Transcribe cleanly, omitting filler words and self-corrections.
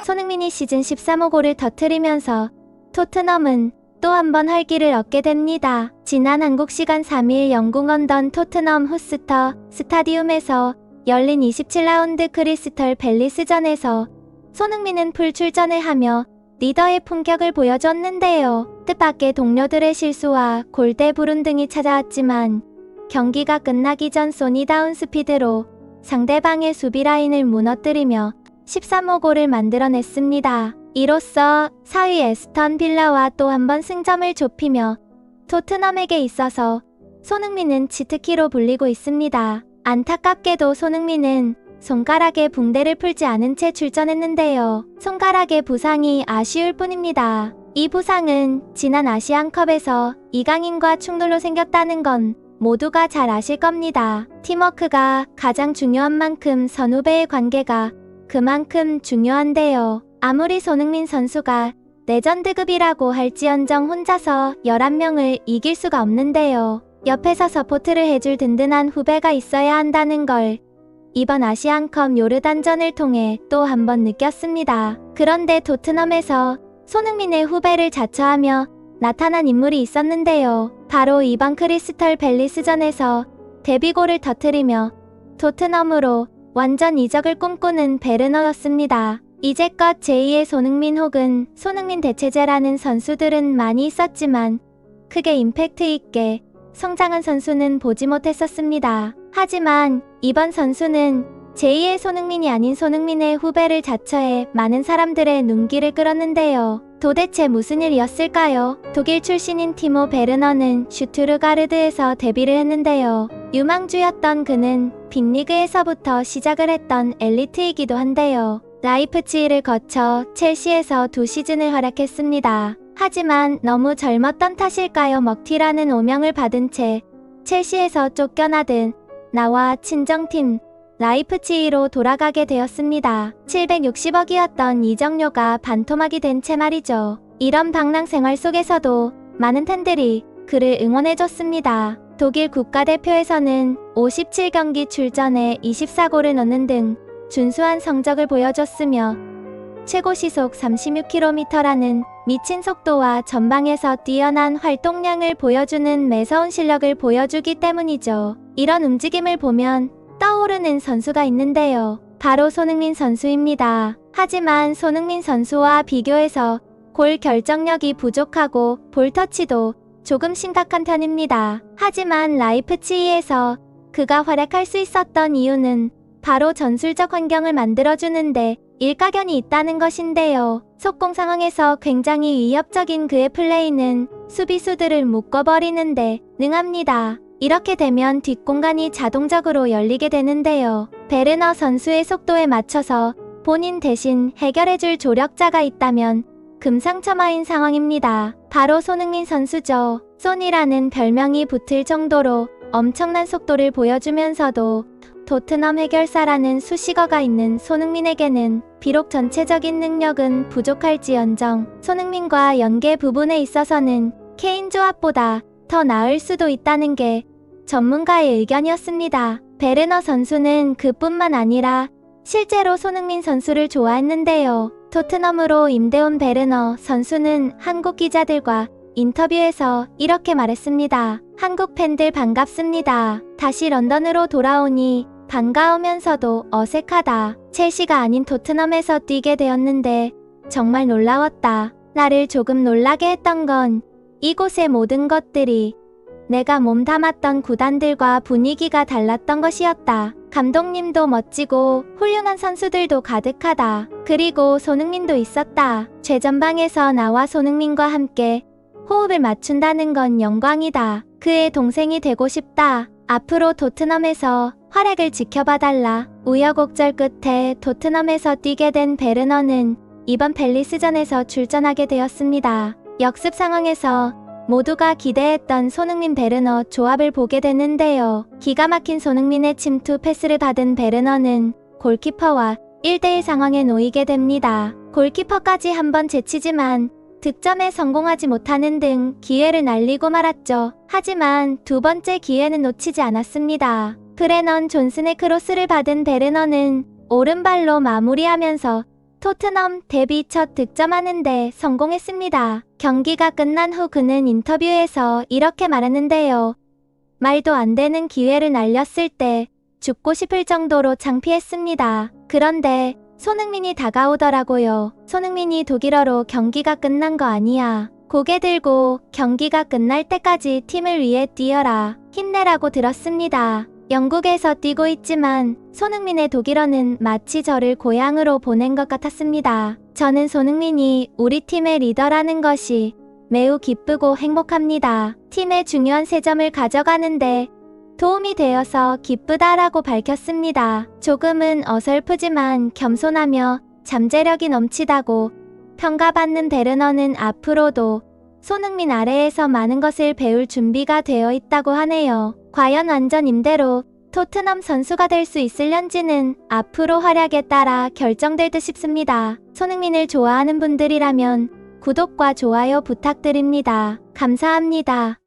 손흥민이 시즌 13호 골을 터뜨리면서 토트넘은 또 한 번 활기를 얻게 됩니다. 지난 한국 시간 3일 영국 런던 토트넘 호스터 스타디움에서 열린 27라운드 크리스털 팰리스전에서 손흥민은 풀 출전을 하며 리더의 품격을 보여줬는데요. 뜻밖의 동료들의 실수와 골대 불운 등이 찾아왔지만 경기가 끝나기 전 소니다운 스피드로 상대방의 수비 라인을 무너뜨리며 13호 골을 만들어냈습니다. 이로써 4위 에스턴 빌라와 또 한 번 승점을 좁히며 토트넘에게 있어서 손흥민은 치트키로 불리고 있습니다. 안타깝게도 손흥민은 손가락에 붕대를 풀지 않은 채 출전했는데요. 손가락의 부상이 아쉬울 뿐입니다. 이 부상은 지난 아시안컵에서 이강인과 충돌로 생겼다는 건 모두가 잘 아실 겁니다. 팀워크가 가장 중요한 만큼 선후배의 관계가 그만큼 중요한데요. 아무리 손흥민 선수가 레전드급이라고 할지언정 혼자서 11명을 이길 수가 없는데요. 옆에서 서포트를 해줄 든든한 후배가 있어야 한다는 걸 이번 아시안컵 요르단전을 통해 또 한 번 느꼈습니다. 그런데 토트넘에서 손흥민의 후배를 자처하며 나타난 인물이 있었는데요. 바로 이번 크리스털 팰리스전에서 데뷔골을 터뜨리며 토트넘으로 완전 이적을 꿈꾸는 베르너였습니다. 이제껏 제2의 손흥민 혹은 손흥민 대체제라는 선수들은 많이 있었지만 크게 임팩트 있게 성장한 선수는 보지 못했었습니다. 하지만 이번 선수는 제2의 손흥민이 아닌 손흥민의 후배를 자처해 많은 사람들의 눈길을 끌었는데요. 도대체 무슨 일이었을까요? 독일 출신인 티모 베르너는 슈투르가르드에서 데뷔를 했는데요. 유망주였던 그는 빅리그에서부터 시작을 했던 엘리트이기도 한데요. 라이프치히를 거쳐 첼시에서 2시즌을 활약했습니다. 하지만 너무 젊었던 탓일까요? 먹튀라는 오명을 받은 채 첼시에서 쫓겨나듯 나와 친정팀 라이프치히로 돌아가게 되었습니다. 760억이었던 이적료가 반토막이 된 채 말이죠. 이런 방랑 생활 속에서도 많은 팬들이 그를 응원해줬습니다. 독일 국가대표에서는 57경기 출전에 24골을 넣는 등 준수한 성적을 보여줬으며 최고 시속 36km라는 미친 속도와 전방에서 뛰어난 활동량을 보여주는 매서운 실력을 보여주기 때문이죠. 이런 움직임을 보면 떠오르는 선수가 있는데요. 바로 손흥민 선수입니다. 하지만 손흥민 선수와 비교해서 골 결정력이 부족하고 볼터치도 조금 심각한 편입니다. 하지만 라이프치히에서 그가 활약할 수 있었던 이유는 바로 전술적 환경을 만들어주는데 일가견이 있다는 것인데요. 속공 상황에서 굉장히 위협적인 그의 플레이는 수비수들을 묶어버리는데 능합니다. 이렇게 되면 뒷공간이 자동적으로 열리게 되는데요. 베르너 선수의 속도에 맞춰서 본인 대신 해결해줄 조력자가 있다면 금상첨화인 상황입니다. 바로 손흥민 선수죠. 소니라는 별명이 붙을 정도로 엄청난 속도를 보여주면서도 토트넘 해결사라는 수식어가 있는 손흥민에게는 비록 전체적인 능력은 부족할지언정 손흥민과 연계 부분에 있어서는 케인 조합보다 더 나을 수도 있다는 게 전문가의 의견이었습니다. 베르너 선수는 그뿐만 아니라 실제로 손흥민 선수를 좋아했는데요. 토트넘으로 임대온 베르너 선수는 한국 기자들과 인터뷰에서 이렇게 말했습니다. 한국 팬들 반갑습니다. 다시 런던으로 돌아오니 반가우면서도 어색하다. 첼시가 아닌 토트넘에서 뛰게 되었는데 정말 놀라웠다. 나를 조금 놀라게 했던 건 이곳의 모든 것들이 내가 몸담았던 구단들과 분위기가 달랐던 것이었다. 감독님도 멋지고 훌륭한 선수들도 가득하다. 그리고 손흥민도 있었다. 최전방에서 나와 손흥민과 함께 호흡을 맞춘다는 건 영광이다. 그의 동생이 되고 싶다. 앞으로 토트넘에서 활약을 지켜봐달라. 우여곡절 끝에 토트넘에서 뛰게 된 베르너는 이번 팰리스전에서 출전하게 되었습니다. 역습 상황에서 모두가 기대했던 손흥민 베르너 조합을 보게 되는데요. 기가 막힌 손흥민의 침투 패스를 받은 베르너는 골키퍼와 1대1 상황에 놓이게 됩니다. 골키퍼까지 한번 제치지만 득점에 성공하지 못하는 등 기회를 날리고 말았죠. 하지만 두 번째 기회는 놓치지 않았습니다. 브레넌 존슨의 크로스를 받은 베르너는 오른발로 마무리하면서 토트넘 데뷔 첫 득점하는데 성공했습니다. 경기가 끝난 후 그는 인터뷰에서 이렇게 말했는데요. 말도 안 되는 기회를 날렸을 때 죽고 싶을 정도로 창피했습니다. 그런데 손흥민이 다가오더라고요. 손흥민이 독일어로 경기가 끝난 거 아니야. 고개 들고 경기가 끝날 때까지 팀을 위해 뛰어라. 힘내라고 들었습니다. 영국에서 뛰고 있지만 손흥민의 독일어는 마치 저를 고향으로 보낸 것 같았습니다. 저는 손흥민이 우리 팀의 리더라는 것이 매우 기쁘고 행복합니다. 팀의 중요한 3점을 가져가는데 도움이 되어서 기쁘다라고 밝혔습니다. 조금은 어설프지만 겸손하며 잠재력이 넘치다고 평가받는 베르너는 앞으로도 손흥민 아래에서 많은 것을 배울 준비가 되어 있다고 하네요. 과연 완전 임대로 토트넘 선수가 될 수 있을런지는 앞으로 활약에 따라 결정될 듯 싶습니다. 손흥민을 좋아하는 분들이라면 구독과 좋아요 부탁드립니다. 감사합니다.